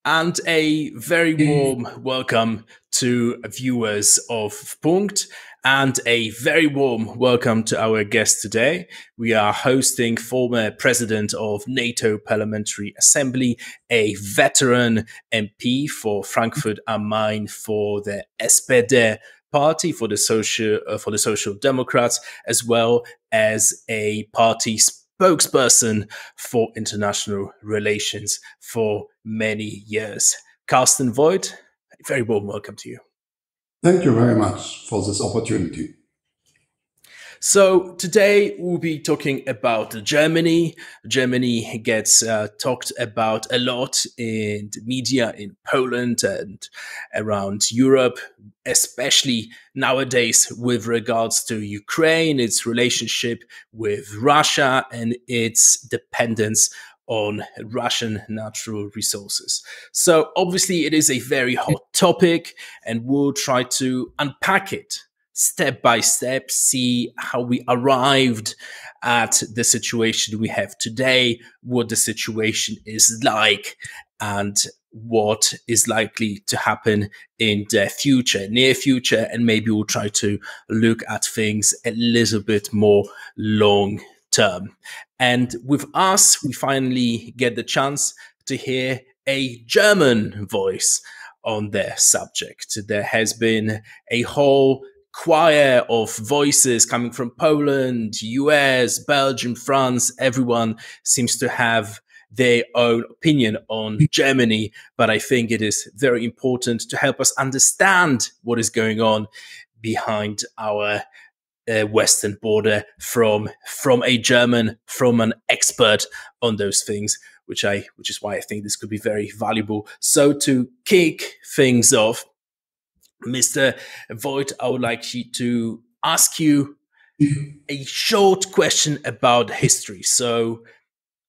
And a very warm welcome to viewers of Punkt, and a very warm welcome to our guest today. We are hosting former president of NATO Parliamentary Assembly, a veteran MP for Frankfurt am Main for the SPD party, for the Social Democrats, as well as a party spokesperson for international relations for many years. Carsten Voigt, a very warm welcome to you. Thank you very much for this opportunity. So today we'll be talking about Germany. Germany gets talked about a lot in the media in Poland and around Europe, especially nowadays with regards to Ukraine, its relationship with Russia and its dependence on Russian natural resources. So obviously it is a very hot topic, and we'll try to unpack it step by step, see how we arrived at the situation we have today, what the situation is like, and what is likely to happen in the future, near future, and maybe we'll try to look at things a little bit more long term. And with us, we finally get the chance to hear a German voice on the subject. There has been a whole choir of voices coming from Poland, US, Belgium, France. Everyone seems to have their own opinion on Germany, but I think it is very important to help us understand what is going on behind our western border from a German, from an expert on those things, which is why I think this could be very valuable. So to kick things off, Mr. Voigt, I would like to ask you a short question about history. So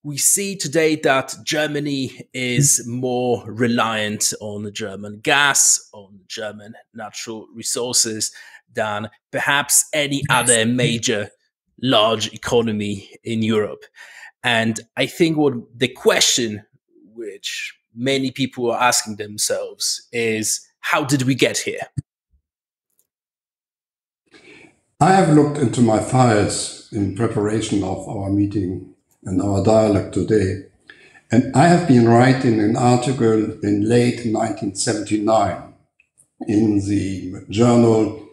we see today that Germany is more reliant on German gas, on German natural resources than perhaps any other major large economy in Europe. And I think what the question which many people are asking themselves is, how did we get here? I have looked into my files in preparation of our meeting and our dialogue today, and I have been writing an article in late 1979 in the journal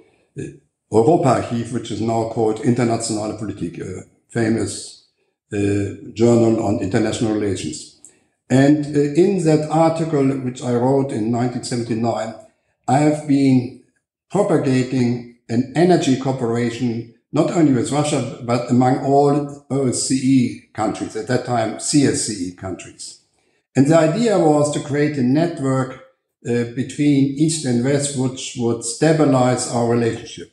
Europaarchiv, which is now called Internationale Politik, a famous journal on international relations. And in that article, which I wrote in 1979, I have been propagating an energy cooperation, not only with Russia, but among all OSCE countries, at that time CSCE countries. And the idea was to create a network between East and West, which would stabilize our relationship.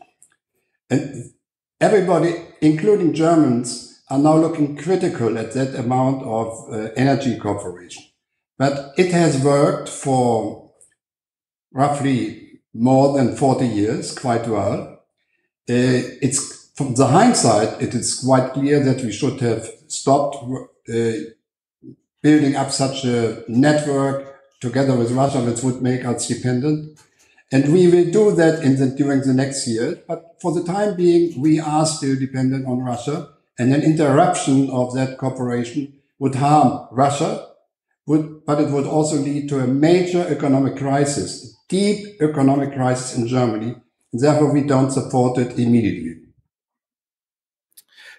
And everybody, including Germans, are now looking critical at that amount of energy cooperation. But it has worked for roughly more than 40 years, quite well. It's from the hindsight, it is quite clear that we should have stopped building up such a network together with Russia, which would make us dependent. And we will do that during the next year. But for the time being, we are still dependent on Russia. And an interruption of that cooperation would harm Russia, but it would also lead to a major economic crisis, a deep economic crisis in Germany. And therefore, we don't support it immediately.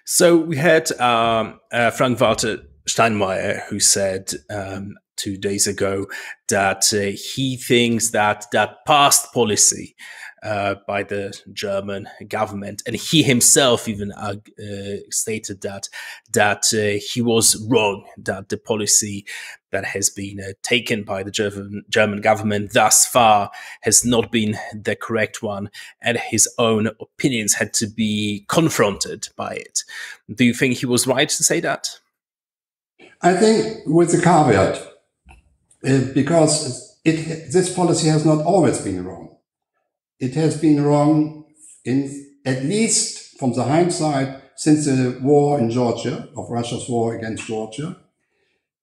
So we had Frank-Walter Steinmeier, who said 2 days ago that he thinks that past policy by the German government, and he himself even stated that he was wrong, that the policy that has been taken by the German government thus far has not been the correct one, and his own opinions had to be confronted by it. Do you think he was right to say that? I think with a caveat, because this policy has not always been wrong. It has been wrong at least from the hindsight since the war in Georgia, of Russia's war against Georgia,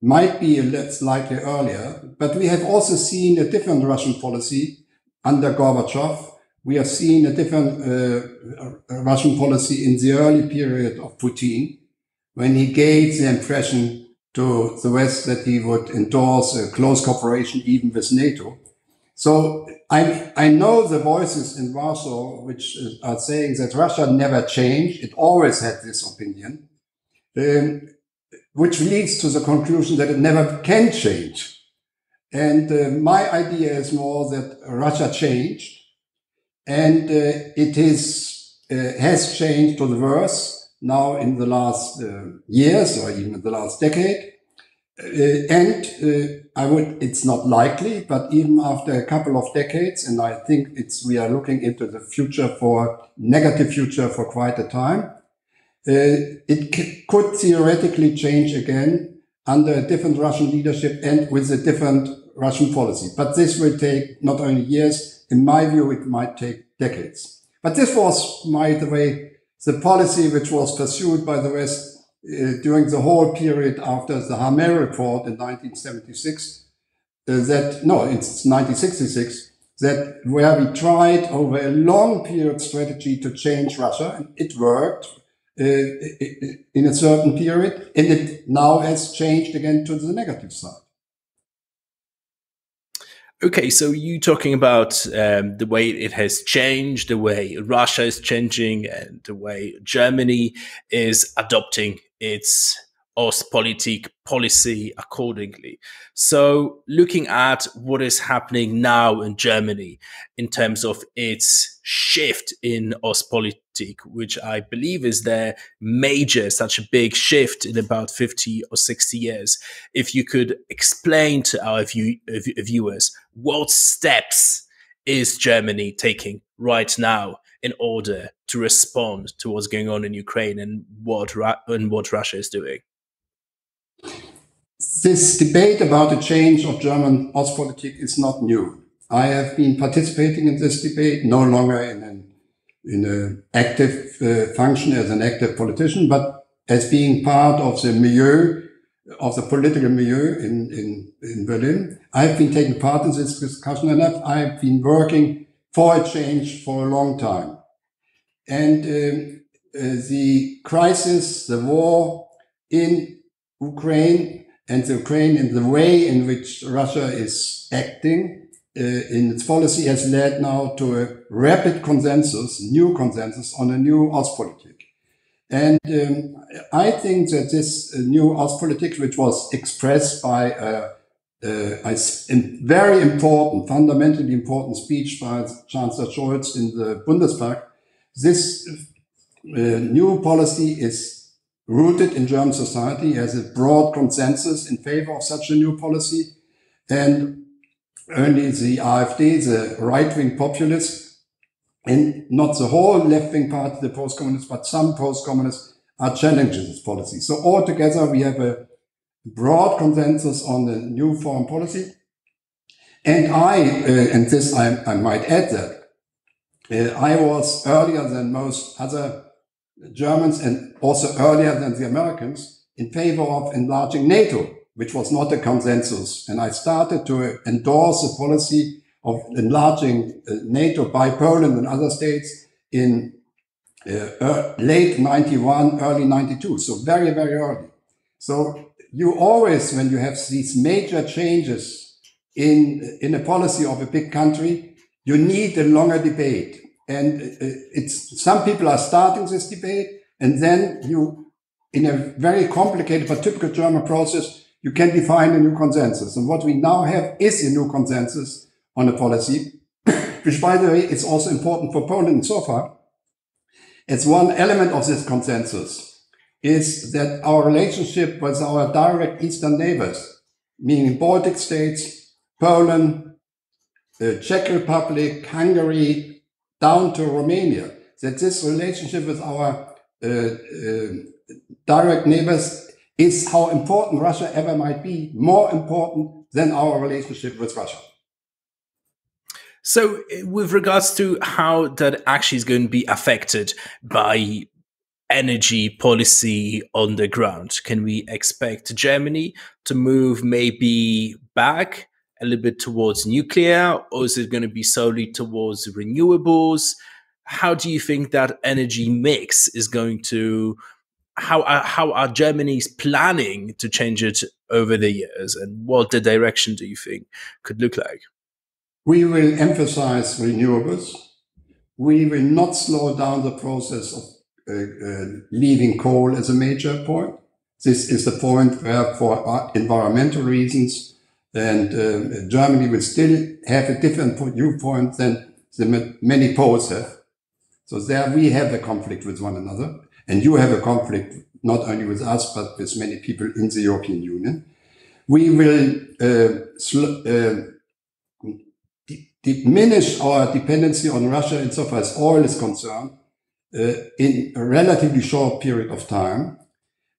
might be a little slightly earlier, but we have also seen a different Russian policy under Gorbachev. We have seen a different Russian policy in the early period of Putin, when he gave the impression to the West that he would endorse a close cooperation even with NATO. So I know the voices in Warsaw which are saying that Russia never changed. It always had this opinion, which leads to the conclusion that it never can change. And my idea is more that Russia changed, and it has changed to the worse now in the last years or even in the last decade. It's not likely, but even after a couple of decades, and I think we are looking into the future negative future for quite a time, it could theoretically change again under a different Russian leadership and with a different Russian policy. But this will take not only years, in my view, it might take decades. But this was, by the way, the policy which was pursued by the West during the whole period after the Hamel report in 1976, it's 1966, where we tried over a long period strategy to change Russia, and it worked in a certain period, and it now has changed again to the negative side. Okay, so you talking about the way it has changed, the way Russia is changing, and the way Germany is adopting its Ostpolitik policy accordingly. So looking at what is happening now in Germany in terms of its shift in Ostpolitik, which I believe is such a big shift in about 50 or 60 years. If you could explain to our viewers, what steps is Germany taking right now in order to respond to what's going on in Ukraine and what Russia is doing? This debate about the change of German Ostpolitik is not new. I have been participating in this debate, no longer in an active function as an active politician, but as being part of the milieu, of the political milieu in Berlin. I've been taking part in this discussion, and I've been working for a change for a long time. And the crisis, the war in Ukraine, and the Ukraine and the way in which Russia is acting in its policy has led now to a rapid new consensus on a new Ostpolitik. And I think that this new Ostpolitik, which was expressed by a very important, fundamentally important speech by Chancellor Scholz in the Bundestag, this new policy is rooted in German society, has a broad consensus in favor of such a new policy, and only the AfD, the right-wing populists, and not the whole left-wing party, the post-communists, but some post-communists are challenging this policy. So altogether, we have a broad consensus on the new foreign policy. And I might add that I was earlier than most other Germans and also earlier than the Americans in favor of enlarging NATO, which was not a consensus. And I started to endorse the policy of enlarging NATO by Poland and other states in late 91, early 92. So very, very early. So you always, when you have these major changes in a policy of a big country, you need a longer debate. And some people are starting this debate, and then in a very complicated but typical German process, you can define a new consensus. And what we now have is a new consensus on a policy, which, by the way, is also important for Poland so far. It's one element of this consensus is that our relationship with our direct eastern neighbors, meaning Baltic states, Poland, the Czech Republic, Hungary, down to Romania, that this relationship with our direct neighbors is how important Russia ever might be, more important than our relationship with Russia. So with regards to how that actually is going to be affected by energy policy on the ground, can we expect Germany to move maybe back a little bit towards nuclear, or is it going to be solely towards renewables? How do you think that energy mix is going to, how are Germany's planning to change it over the years, and what the direction do you think could look like? We will emphasize renewables. We will not slow down the process of leaving coal as a major point. This is the point where, for environmental reasons, and Germany will still have a different viewpoint than the many Poles have. So there we have a conflict with one another, and you have a conflict not only with us, but with many people in the European Union. We will diminish our dependency on Russia insofar as oil is concerned in a relatively short period of time.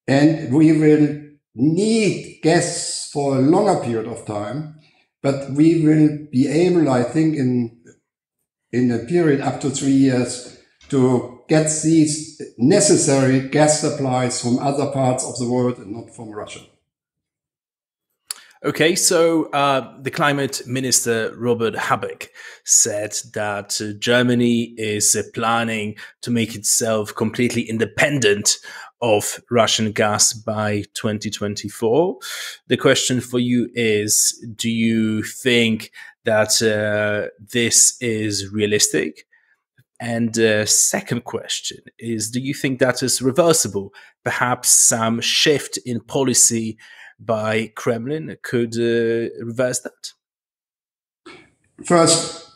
And we will need gas for a longer period of time, but we will be able, I think, in a period up to 3 years to get these necessary gas supplies from other parts of the world and not from Russia. Okay, so the climate minister, Robert Habeck, said that Germany is planning to make itself completely independent of Russian gas by 2024. The question for you is, do you think that this is realistic? And the second question is, do you think that is reversible? Perhaps some shift in policy by Kremlin could reverse that? First,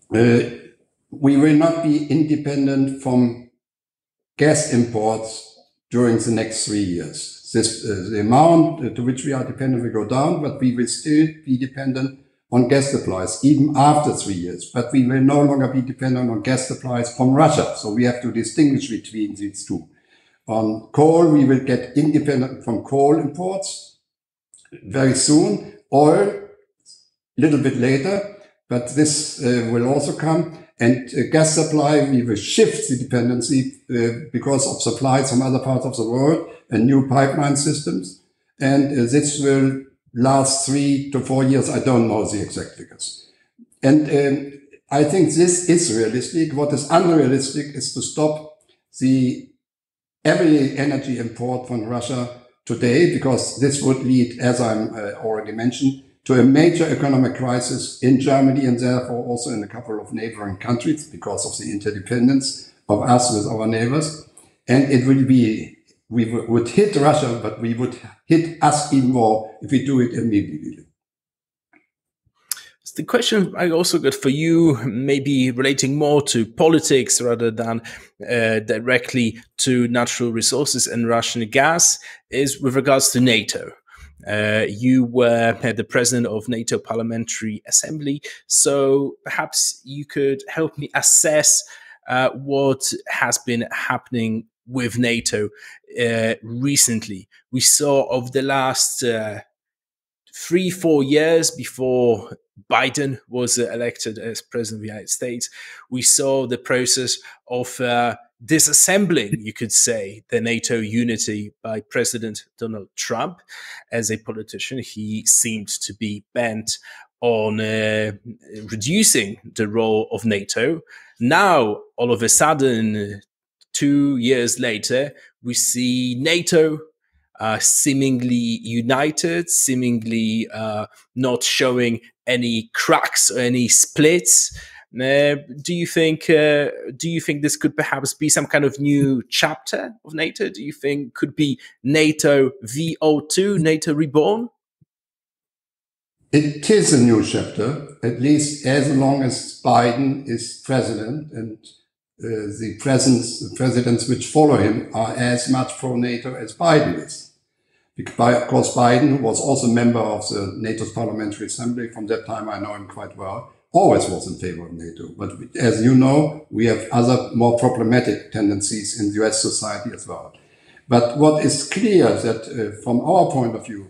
we will not be independent from gas imports during the next 3 years. The amount to which we are dependent will go down, but we will still be dependent on gas supplies even after 3 years. But we will no longer be dependent on gas supplies from Russia. So we have to distinguish between these two. On coal, we will get independent from coal imports very soon. Oil, a little bit later, but this will also come. And gas supply, we will shift the dependency because of supplies from other parts of the world and new pipeline systems. And this will last 3 to 4 years. I don't know the exact figures. And I think this is realistic. What is unrealistic is to stop the every energy import from Russia today, because this would lead, as I already mentioned, to a major economic crisis in Germany and therefore also in a couple of neighboring countries because of the interdependence of us with our neighbors. And it will be, we would hit Russia, but we would hit us even more if we do it immediately. The question I also got for you, maybe relating more to politics rather than directly to natural resources and Russian gas, is with regards to NATO. You were the president of NATO Parliamentary Assembly, so perhaps you could help me assess what has been happening with NATO recently. We saw over the last 3-4 years before Biden was elected as president of the United States, we saw the process of disassembling, you could say, the NATO unity by President Donald Trump. As a politician, he seemed to be bent on reducing the role of NATO. Now, all of a sudden, 2 years later, we see NATO seemingly united, seemingly not showing any cracks or any splits. Do you think this could perhaps be some kind of new chapter of NATO? Do you think could be NATO VO2, NATO reborn? It is a new chapter, at least as long as Biden is president, and the presidents which follow him are as much pro-NATO as Biden is. Of course, Biden, who was also a member of the NATO's Parliamentary Assembly, from that time I know him quite well, always was in favor of NATO. But as you know, we have other more problematic tendencies in US society as well. But what is clear is that from our point of view,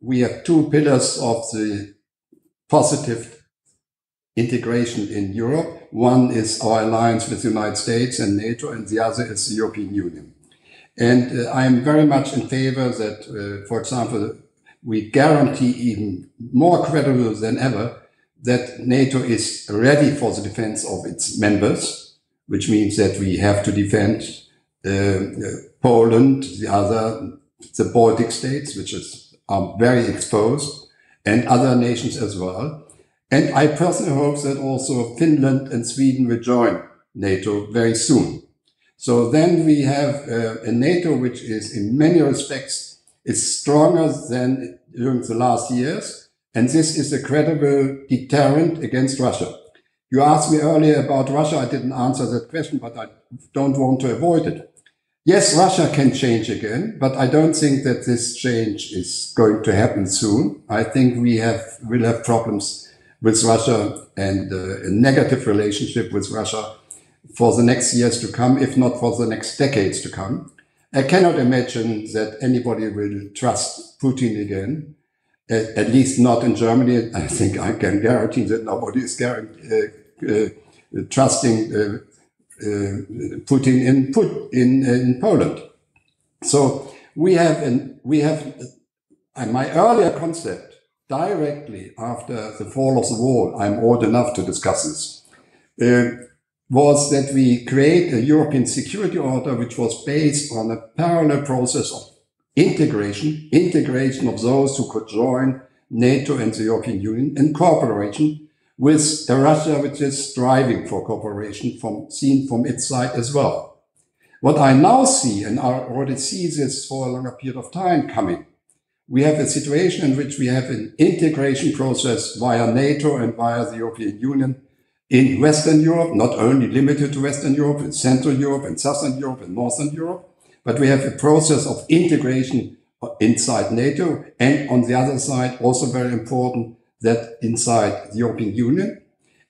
we have two pillars of the positive integration in Europe. One is our alliance with the United States and NATO, and the other is the European Union. And I am very much in favor that, for example, we guarantee even more credible than ever that NATO is ready for the defense of its members, which means that we have to defend Poland, the Baltic states, which are very exposed, and other nations as well. And I personally hope that also Finland and Sweden will join NATO very soon. So then we have a NATO which is in many respects is stronger than during the last years. And this is a credible deterrent against Russia. You asked me earlier about Russia. I didn't answer that question, but I don't want to avoid it. Yes, Russia can change again, but I don't think that this change is going to happen soon. I think we'll have problems with Russia and a negative relationship with Russia for the next years to come, if not for the next decades to come. I cannot imagine that anybody will trust Putin again, at least not in Germany. I think I can guarantee that nobody is trusting Putin in Poland. So we have my earlier concept directly after the fall of the wall. I'm old enough to discuss this. Was that we create a European security order which was based on a parallel process of integration of those who could join NATO and the European Union in cooperation with a Russia which is striving for cooperation seen from its side as well. What I now see, and I already see this for a longer period of time coming, we have a situation in which we have an integration process via NATO and via the European Union in Western Europe, not only limited to Western Europe, in Central Europe and Southern Europe and Northern Europe, but we have a process of integration inside NATO, and on the other side, also very important, that inside the European Union.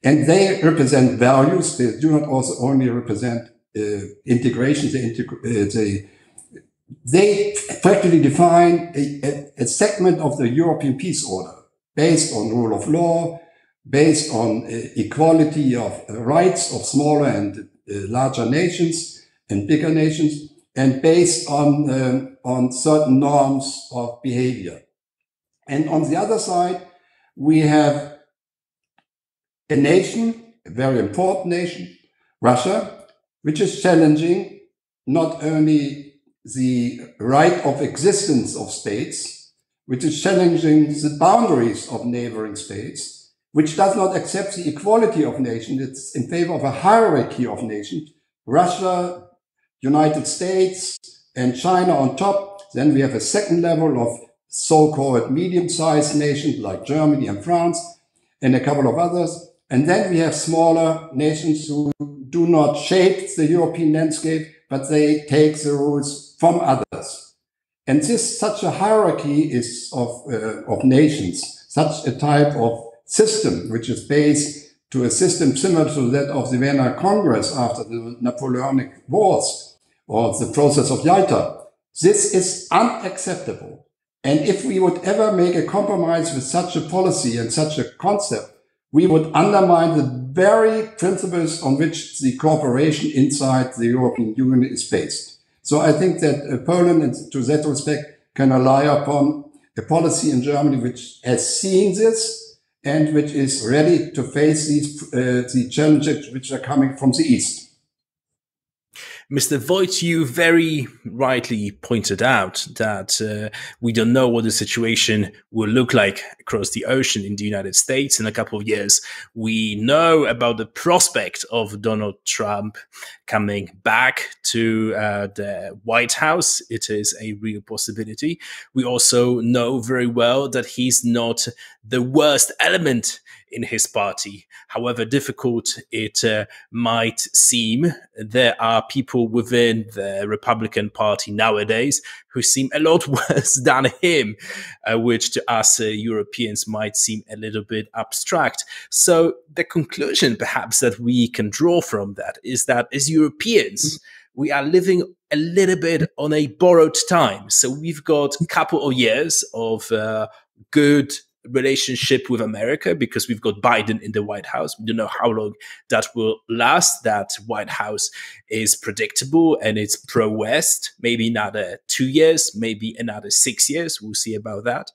And they represent values. They do not also only represent integration. They practically define a segment of the European peace order based on rule of law, based on equality of rights of smaller and larger nations and bigger nations, and based on certain norms of behavior. And on the other side, we have a nation, a very important nation, Russia, which is challenging not only the right of existence of states, which is challenging the boundaries of neighboring states, which does not accept the equality of nations. It's in favor of a hierarchy of nations. Russia, United States, and China on top. Then we have a second level of so-called medium-sized nations like Germany and France, and a couple of others. And then we have smaller nations who do not shape the European landscape, but they take the rules from others. And such a hierarchy is of nations, such a type of system, which is based to a system similar to that of the Vienna Congress after the Napoleonic Wars or the process of Yalta. This is unacceptable. And if we would ever make a compromise with such a policy and such a concept, we would undermine the very principles on which the cooperation inside the European Union is based. So I think that Poland, to that respect, can rely upon a policy in Germany which has seen this and which is ready to face the challenges which are coming from the East. Mr. Voigt, you very rightly pointed out that we don't know what the situation will look like across the ocean in the United States in a couple of years. We know about the prospect of Donald Trump coming back to the White House. It is a real possibility. We also know very well that he's not the worst element in his party. However difficult it might seem, there are people within the Republican Party nowadays who seem a lot worse than him, which to us Europeans might seem a little bit abstract. So the conclusion perhaps that we can draw from that is that as Europeans, we are living a little bit on a borrowed time. So we've got a couple of years of good relationship with America because we've got Biden in the White House. We don't know how long that will last. That White House is predictable and it's pro-West. Maybe another 2 years, maybe another 6 years. We'll see about that.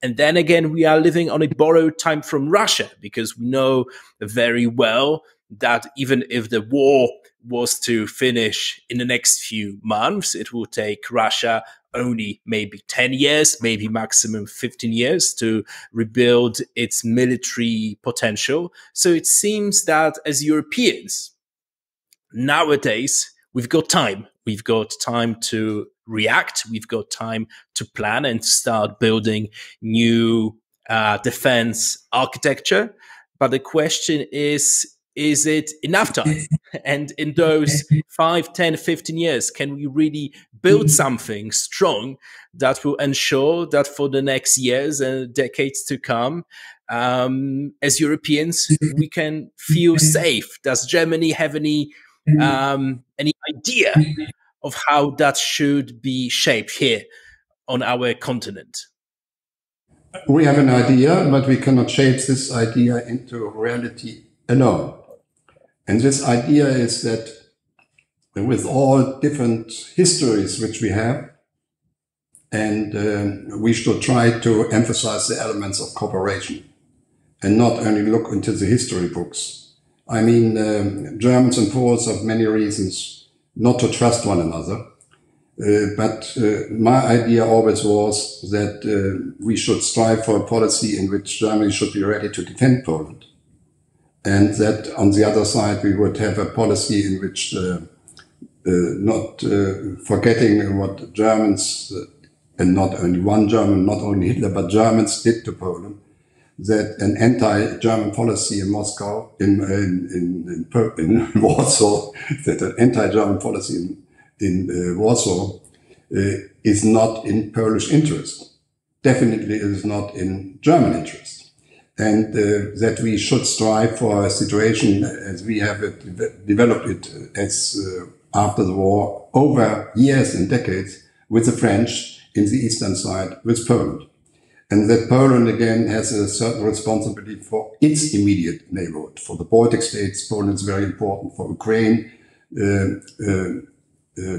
And then again, we are living on a borrowed time from Russia because we know very well that even if the war was to finish in the next few months, it will take Russia only maybe 10 years, maybe maximum 15 years to rebuild its military potential. So it seems that as Europeans, nowadays, we've got time. We've got time to react. We've got time to plan and to start building new defense architecture. But the question is it enough time? And in those 5, 10, 15 years, can we really build something strong that will ensure that for the next years and decades to come, as Europeans, we can feel safe? Does Germany have any idea of how that should be shaped here on our continent? We have an idea, but we cannot shape this idea into reality alone. And this idea is that with all different histories which we have, and we should try to emphasize the elements of cooperation and not only look into the history books. I mean, Germans and Poles have many reasons not to trust one another. But my idea always was that we should strive for a policy in which Germany should be ready to defend Poland. And that on the other side, we would have a policy in which not forgetting what Germans, and not only one German, not only Hitler, but Germans did to Poland, that an anti-German policy in Moscow, in Warsaw, that an anti-German policy in Warsaw is not in Polish interest. Definitely it is not in German interest. And that we should strive for a situation as we have developed it as after the war over years and decades with the French in the eastern side with Poland. And that Poland again has a certain responsibility for its immediate neighborhood. For the Baltic states, Poland is very important. For Ukraine,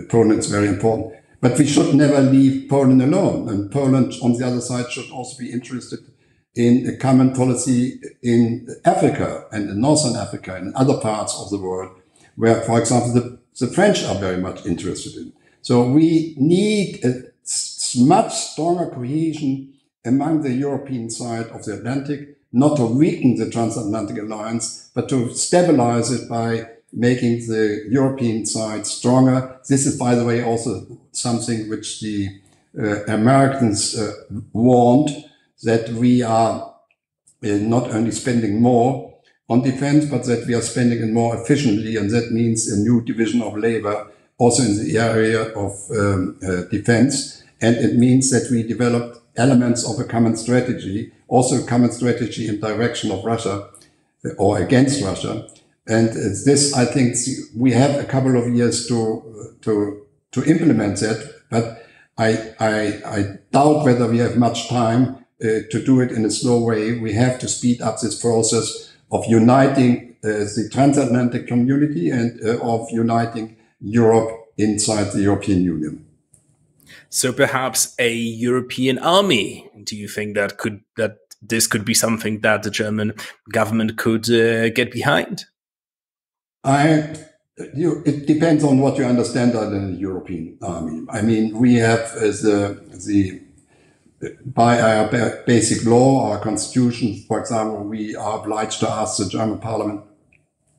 Poland is very important. But we should never leave Poland alone. And Poland, on the other side, should also be interested in a common policy in Africa and in Northern Africa and in other parts of the world, where, for example, the French are very much interested in. So we need a much stronger cohesion among the European side of the Atlantic, not to weaken the transatlantic alliance, but to stabilize it by making the European side stronger. This is, by the way, also something which the Americans want, that we are not only spending more on defense, but that we are spending it more efficiently. And that means a new division of labor also in the area of defense. And it means that we developed elements of a common strategy, also a common strategy in direction of Russia or against Russia. And this, I think, we have a couple of years to implement that, but I doubt whether we have much time to do it in a slow way. We have to speed up this process of uniting the transatlantic community and of uniting Europe inside the European Union. So perhaps a European army. Do you think that this could be something that the German government could get behind? It depends on what you understand under the European army. I mean, we have by our basic law, our constitution, for example, we are obliged to ask the German parliament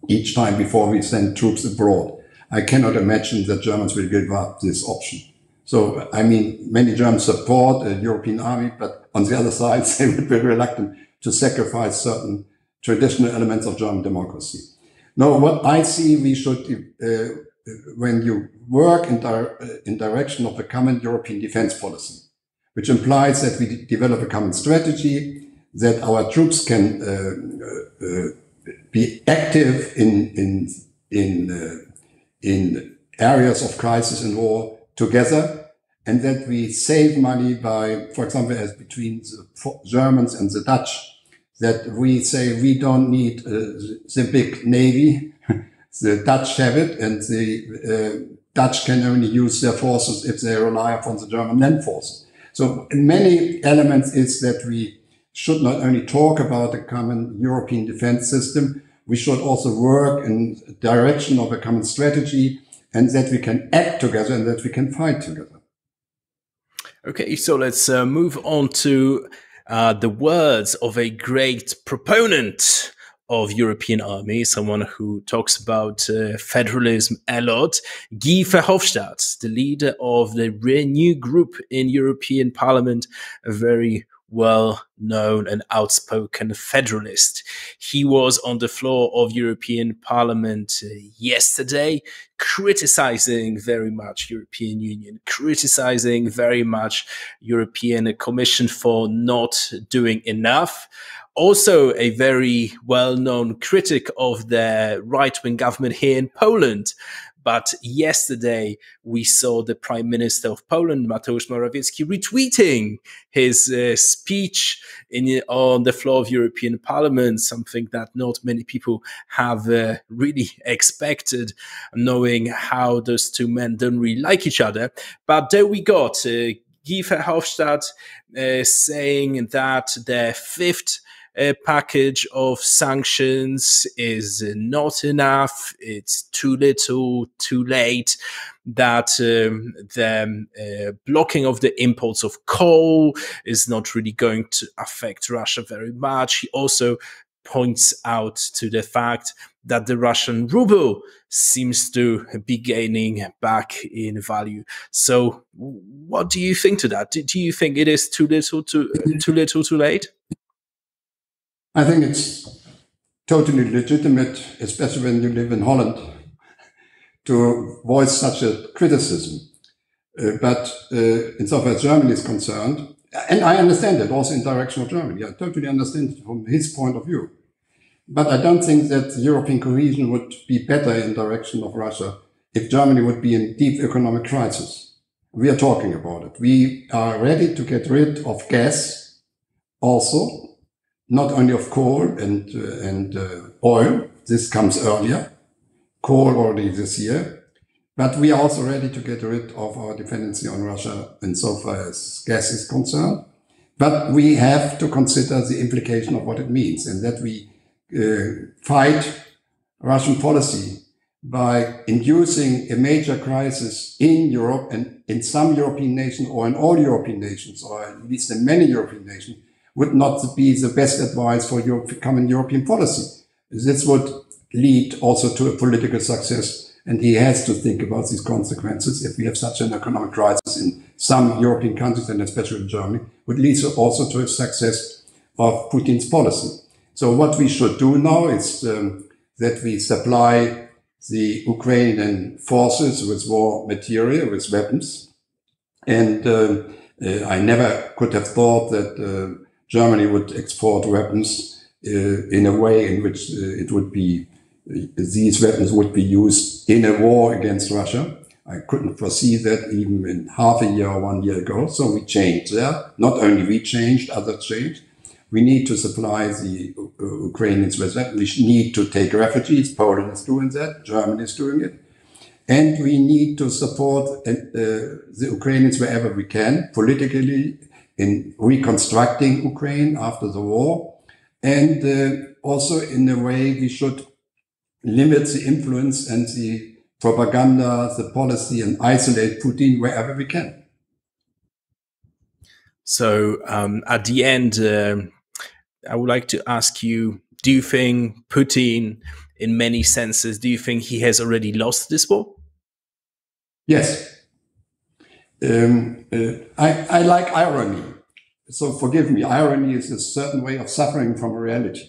each time before we send troops abroad. I cannot imagine that Germans will give up this option. So, I mean, many Germans support a European army, but on the other side, they would be reluctant to sacrifice certain traditional elements of German democracy. No, what I see, we should, when you work in direction of a common European defense policy, which implies that we develop a common strategy, that our troops can be active in areas of crisis and war together, and that we save money by, for example, as between the Germans and the Dutch, that we say we don't need the big navy. The Dutch have it, and the Dutch can only use their forces if they rely upon the German land forces. So many elements is that we should not only talk about a common European defense system, we should also work in the direction of a common strategy, and that we can act together and that we can fight together. Okay, so let's move on to the words of a great proponent of European army, someone who talks about federalism a lot, Guy Verhofstadt, the leader of the Renew group in European Parliament, a very well-known and outspoken federalist. He was on the floor of European Parliament yesterday, criticizing very much European Union, criticizing very much European Commission for not doing enough. Also a very well-known critic of the right-wing government here in Poland. But yesterday we saw the Prime Minister of Poland, Mateusz Morawiecki, retweeting his speech on the floor of European Parliament, something that not many people have really expected, knowing how those two men don't really like each other. But there we got Guy Verhofstadt saying that the fifth package of sanctions is not enough, it's too little, too late, that the blocking of the imports of coal is not really going to affect Russia very much. He also points out to the fact that the Russian ruble seems to be gaining back in value. So what do you think to that? Do you think it is too little, too late? I think it's totally legitimate, especially when you live in Holland, to voice such a criticism. But insofar as Germany is concerned, and I understand it also in direction of Germany, I totally understand it from his point of view. But I don't think that European cohesion would be better in direction of Russia if Germany would be in deep economic crisis. We are talking about it. We are ready to get rid of gas also, not only of coal and oil. This comes earlier. Coal already this year. But we are also ready to get rid of our dependency on Russia insofar as gas is concerned. But we have to consider the implication of what it means, and that we fight Russian policy by inducing a major crisis in Europe and in some European nations, or in all European nations, or at least in many European nations, would not be the best advice for common European policy. This would lead also to a political success, and he has to think about these consequences. If we have such an economic crisis in some European countries, and especially in Germany, would lead also to a success of Putin's policy. So what we should do now is that we supply the Ukrainian forces with war material, with weapons. And I never could have thought that Germany would export weapons in a way in which it would be, these weapons would be used in a war against Russia. I couldn't foresee that even in half a year or 1 year ago. So we changed there. Not only we changed, others changed. We need to supply the Ukrainians with that. We need to take refugees. Poland is doing that. Germany is doing it. And we need to support the Ukrainians wherever we can, politically, in reconstructing Ukraine after the war. And also in a way we should limit the influence and the propaganda, the policy, and isolate Putin wherever we can. So at the end, I would like to ask you, do you think Putin, in many senses, do you think he has already lost this war? Yes. I like irony. So forgive me, irony is a certain way of suffering from reality.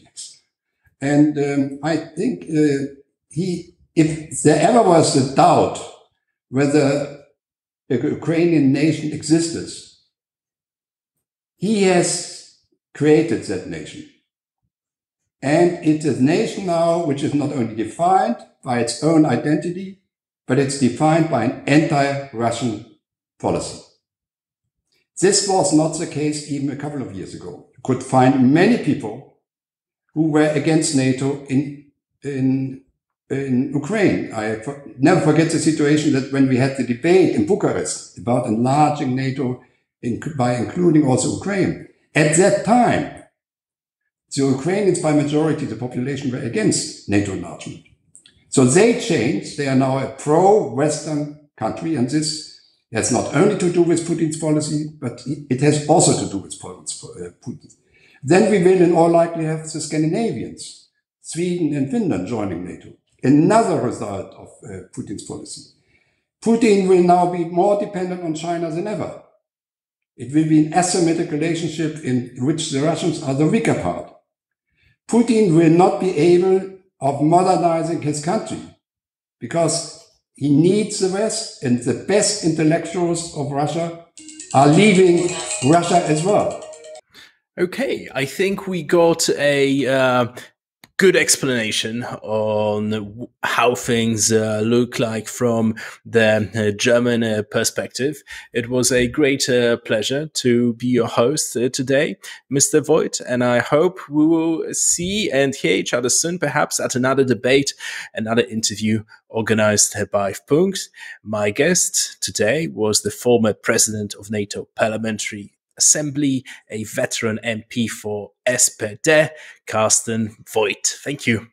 And I think if there ever was a doubt whether a Ukrainian nation existed, he has created that nation. And it is a nation now which is not only defined by its own identity, but it's defined by an anti-Russian policy. This was not the case even a couple of years ago. You could find many people who were against NATO in Ukraine. I never forget the situation that when we had the debate in Bucharest about enlarging NATO by including also Ukraine, at that time, the Ukrainians by majority, the population, were against NATO enlargement. So they changed. They are now a pro-Western country, and this has not only to do with Putin's policy, but it has also to do with Putin. Then we will in all likelihood have the Scandinavians, Sweden and Finland joining NATO. Another result of Putin's policy. Putin will now be more dependent on China than ever. It will be an asymmetric relationship in which the Russians are the weaker part. Putin will not be able of modernizing his country because he needs the West, and the best intellectuals of Russia are leaving Russia as well. Okay, I think we got a good explanation on how things look like from the German perspective. It was a great pleasure to be your host today, Mr. Voigt, and I hope we will see and hear each other soon, perhaps at another debate, another interview organized by Punkt. My guest today was the former president of NATO Parliamentary Assembly, a veteran MP for SPD Karstenem D. Thank you.